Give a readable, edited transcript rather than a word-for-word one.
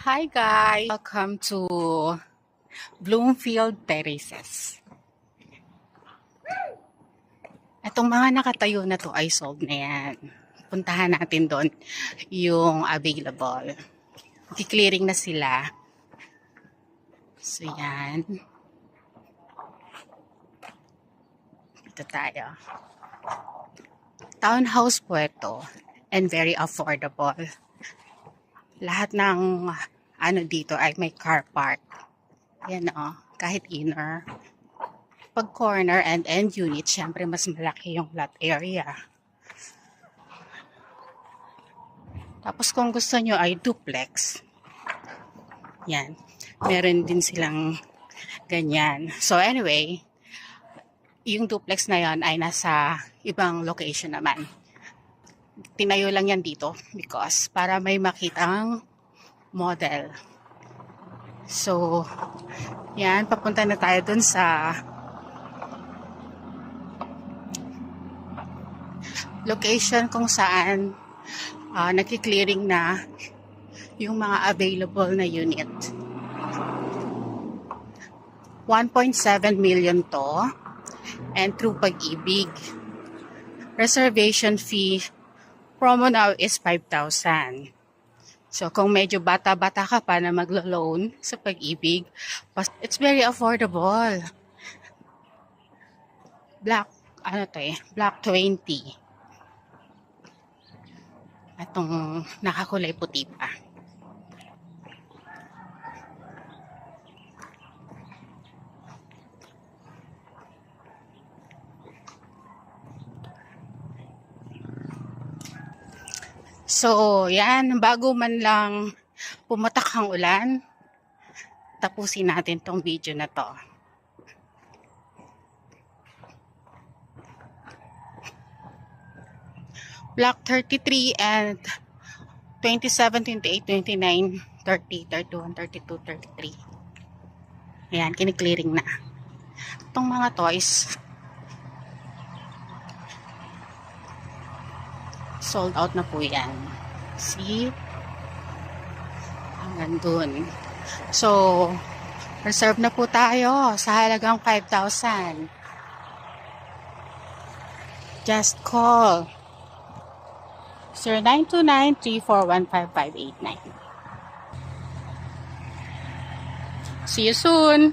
Hi guys! Welcome to Bloomfield Terraces. Itong mga nakatayo na to ay sold na yan. Puntahan natin doon yung available. Clearing na sila. So yan. Ito tayo. Townhouse po ito and very affordable. Lahat ng dito ay may car park. Yan kahit inner. Pag corner and end unit, syempre mas malaki yung lot area. Tapos kung gusto nyo ay duplex. Yan. Meron din silang ganyan. So anyway, yung duplex na yon ay nasa ibang location naman. Tinayo lang yan dito because para may makitang model. So, yan, papunta na tayo dun sa location kung saan nagki-clearing na yung mga available na unit. 1.7 million to and through Pag-ibig. Reservation fee promo now is 5,000. So, kung medyo bata-bata ka pa na maglo-loan sa Pag-ibig, it's very affordable. Black 20. Itong nakakulay puti pa. So, yan, bago man lang pumatak ang ulan, tapusin natin tong video na to. Block 33 and 27, 28, 29, 30, 31, 32, 33. Ayan, kiniklearing na. Itong mga toys, sold out na po yan. See? Hanggang dun. So, reserve na po tayo sa halagang 5,000. Just call 0929-3415589. See you soon!